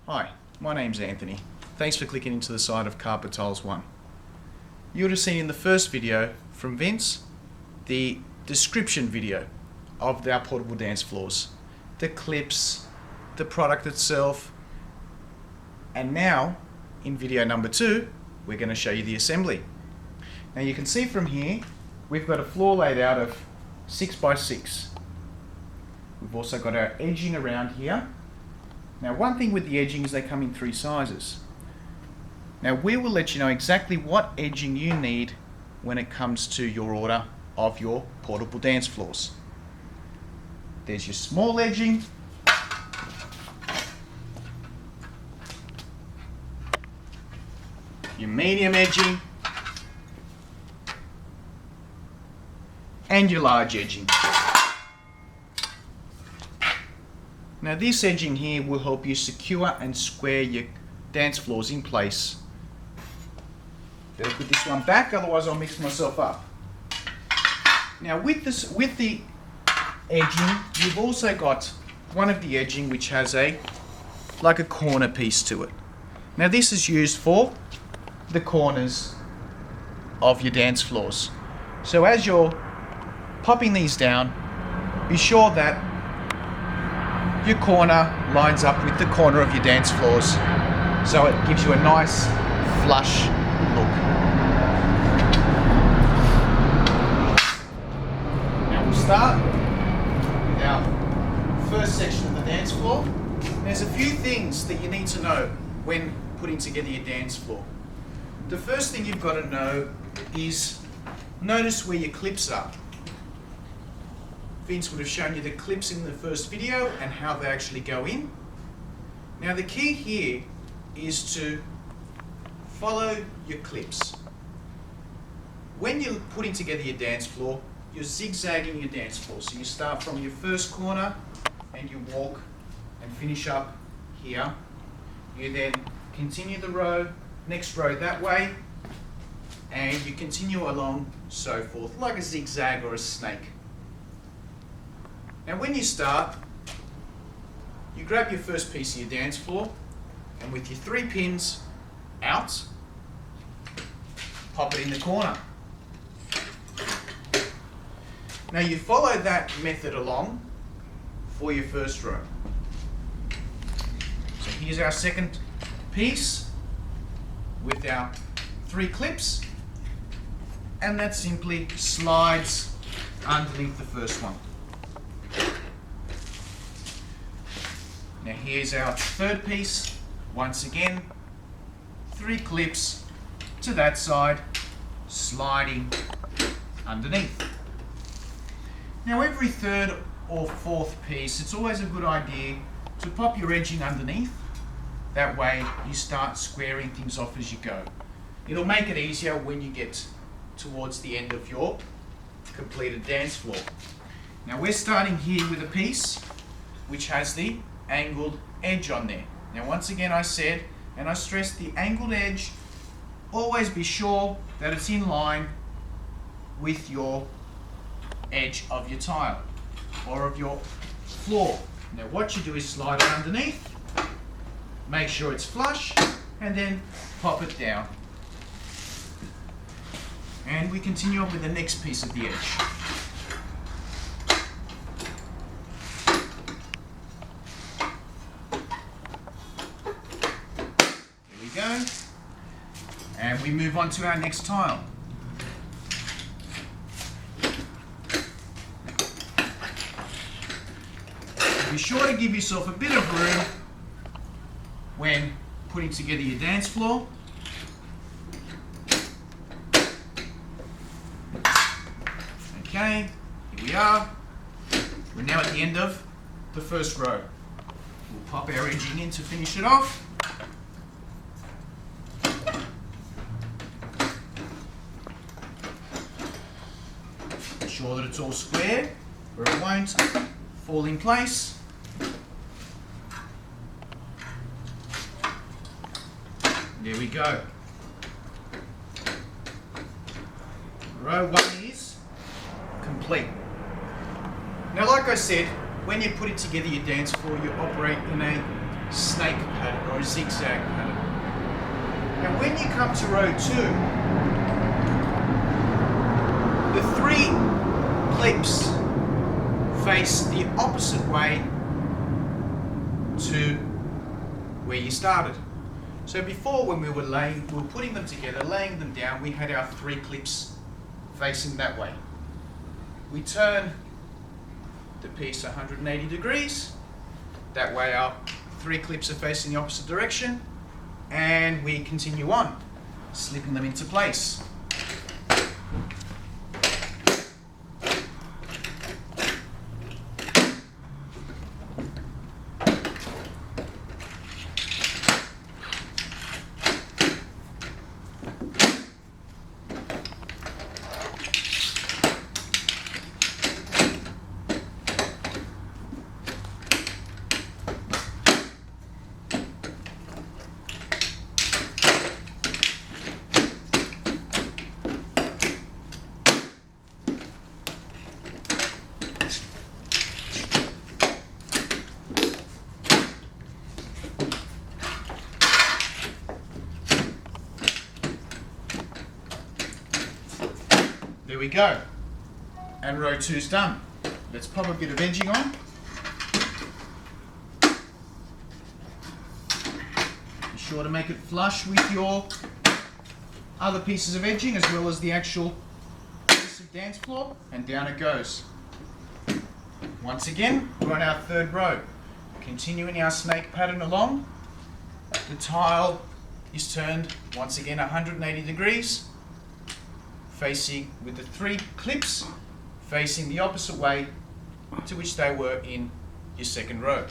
Hi, my name's Anthony. Thanks for clicking into the site of Carpet Tiles One. You would have seen in the first video from Vince the description video of our portable dance floors, the clips, the product itself, and now in video number 2 we're going to show you the assembly. Now you can see from here we've got a floor laid out of 6x6. We've also got our edging around here. Now one thing with the edging is they come in 3 sizes. Now we will let you know exactly what edging you need when it comes to your order of your portable dance floors. There's your small edging, your medium edging, and your large edging. Now this edging here will help you secure and square your dance floors in place. Better put this one back, otherwise I'll mix myself up. Now with the edging, you've also got one of the edging which has like a corner piece to it. Now this is used for the corners of your dance floors. So as you're popping these down, be sure that your corner lines up with the corner of your dance floors, so it gives you a nice flush look. Now we'll start with our first section of the dance floor. There's a few things that you need to know when putting together your dance floor. The first thing you've got to know is notice where your clips are. Vince would have shown you the clips in the first video and how they actually go in. Now the key here is to follow your clips. When you're putting together your dance floor, you're zigzagging your dance floor. So you start from your first corner and you walk and finish up here. You then continue the next row that way, and you continue along so forth, like a zigzag or a snake. Now when you start, you grab your first piece of your dance floor, and with your 3 pins out, pop it in the corner. Now you follow that method along for your first row. So here's our second piece with our 3 clips, and that simply slides underneath the first one. Now here's our third piece. Once again, 3 clips to that side, sliding underneath. Now every third or fourth piece, it's always a good idea to pop your edging underneath. That way you start squaring things off as you go. It'll make it easier when you get towards the end of your completed dance floor. Now we're starting here with a piece which has the angled edge on there. Now once again I said, and I stress, the angled edge, always be sure that it's in line with your edge of your tile or of your floor. Now what you do is slide it underneath, make sure it's flush, and then pop it down. And we continue on with the next piece of the edge. Go, and we move on to our next tile. Be sure to give yourself a bit of room when putting together your dance floor. Okay, here we are. We're now at the end of the first row. We'll pop our edging in to finish it off. Sure that it's all square, or it won't fall in place. There we go. Row 1 is complete. Now like I said, when you're putting together your dance floor, you operate in a snake pattern or a zigzag pattern. And when you come to row 2, the 3 clips face the opposite way to where you started. So before, when we were putting them together, laying them down, we had our 3 clips facing that way. We turn the piece 180 degrees. That way our 3 clips are facing the opposite direction, and we continue on, slipping them into place. There we go, and row 2's done. Let's pop a bit of edging on. Be sure to make it flush with your other pieces of edging as well as the actual piece of dance floor, and down it goes. Once again, we're on our 3rd row. Continuing our snake pattern along, the tile is turned once again 180 degrees. Facing with the 3 clips facing the opposite way to which they were in your 2nd row.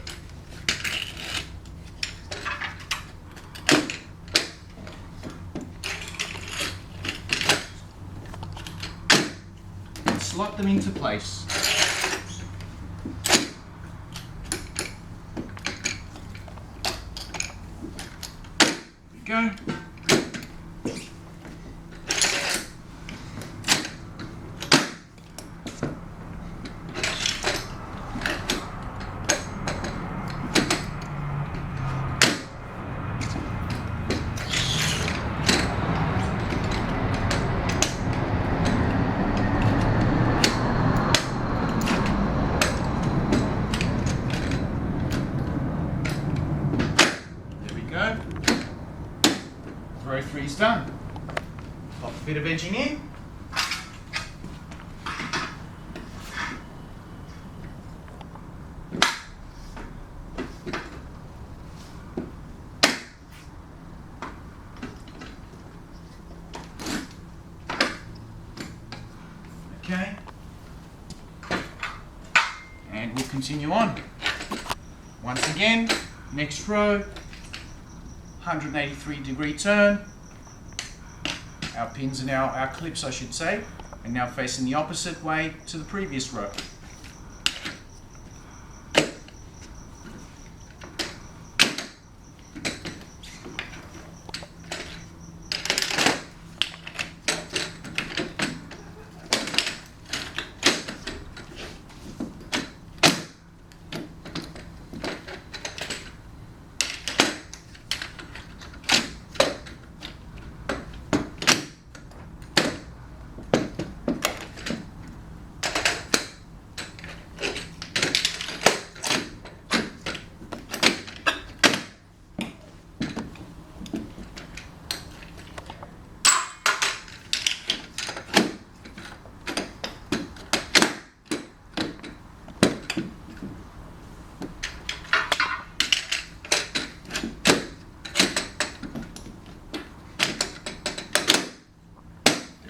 And slot them into place. There we go. Row 3's done. Pop a bit of edging in. Okay. And we'll continue on. Once again, next row, 183-degree turn. Our pins are now, our clips I should say, are now facing the opposite way to the previous row.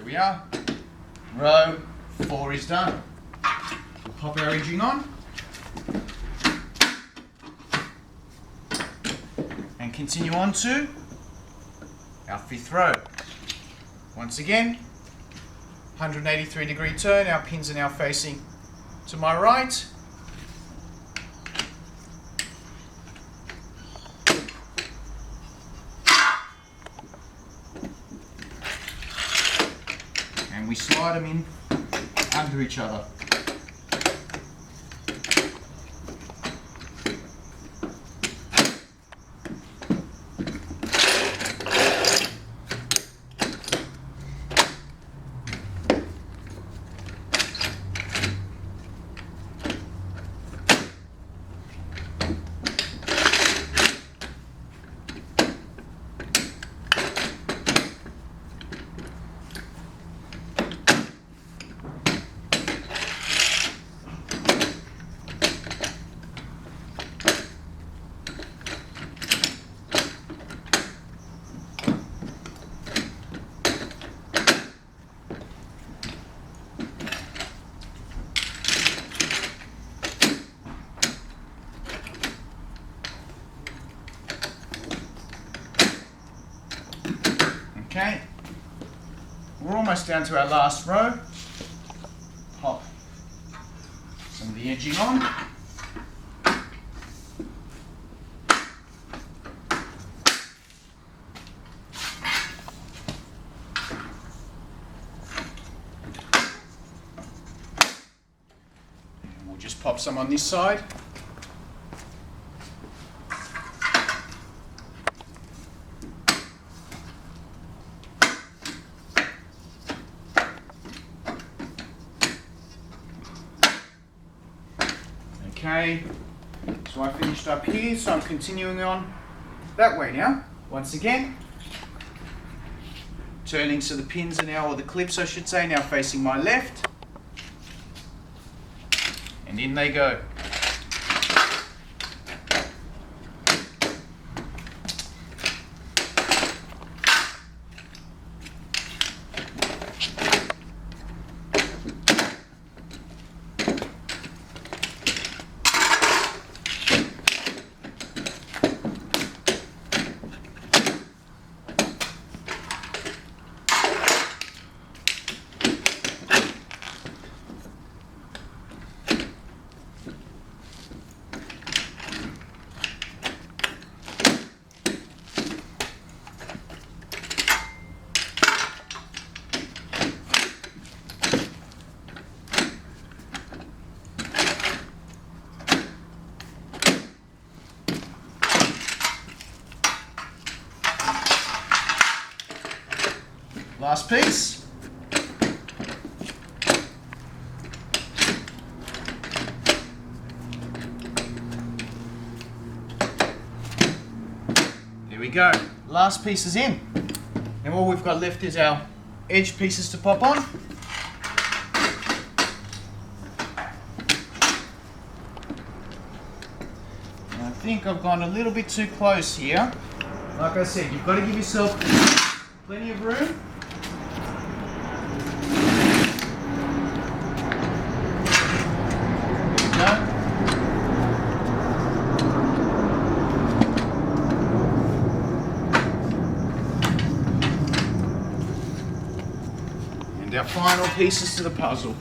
We are. Row 4 is done. We'll pop our edging on and continue on to our 5th row. Once again, 183-degree turn. Our pins are now facing to my right. And we slide them in under each other. Okay, we're almost down to our last row. Pop some of the edging on. And we'll just pop some on this side. Okay, so I finished up here, so I'm continuing on that way now. Once again, turning so the pins are now, or the clips I should say, now facing my left. And in they go. Last piece. There we go. Last piece is in. And all we've got left is our edge pieces to pop on. And I think I've gone a little bit too close here. Like I said, you've got to give yourself plenty of room. And our final pieces to the puzzle.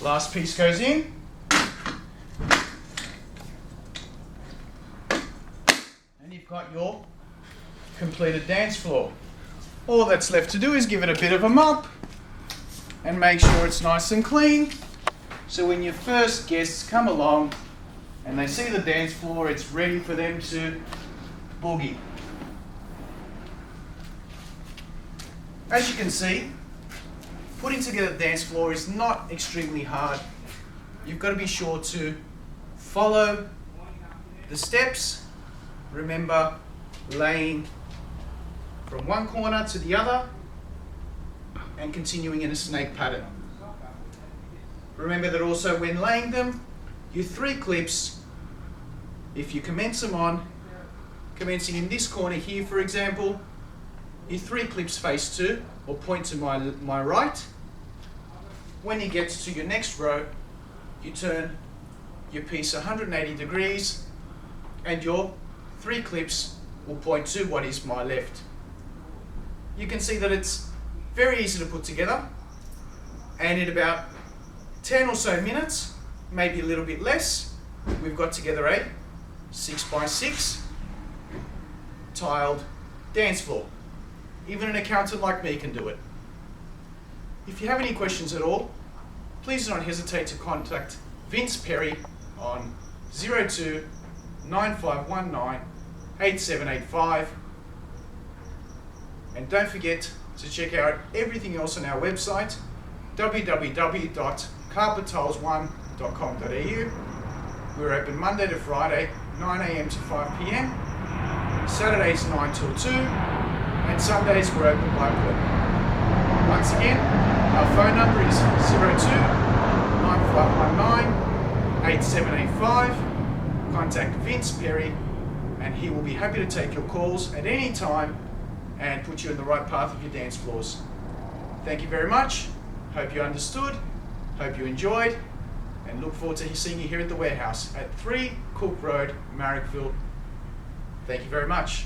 Last piece goes in. And you've got your completed dance floor. All that's left to do is give it a bit of a mop and make sure it's nice and clean. So when your first guests come along and they see the dance floor, it's ready for them to boogie. As you can see, putting together the dance floor is not extremely hard. You've got to be sure to follow the steps. Remember, laying from one corner to the other and continuing in a snake pattern. Remember that also when laying them, your 3 clips, if you commence them on, commencing in this corner here for example, your 3 clips face to or point to my right. When you get to your next row, you turn your piece 180 degrees and your 3 clips will point to what is my left. You can see that it's very easy to put together, and in about 10 or so minutes, maybe a little bit less, we've got together a 6x6 tiled dance floor. Even an accountant like me can do it. If you have any questions at all, please do not hesitate to contact Vince Perry on 02 9519 8785. And don't forget to check out everything else on our website, www.carpettiles1.com.au. We're open Monday to Friday, 9 a.m. to 5 p.m. Saturdays 9 till 2, and Sundays we're open by appointment. Once again, our phone number is 02-9519-8785. Contact Vince Perry and he will be happy to take your calls at any time and put you in the right path of your dance floors. Thank you very much. Hope you understood. Hope you enjoyed. And look forward to seeing you here at the warehouse at 3 Cook Road, Marrickville. Thank you very much.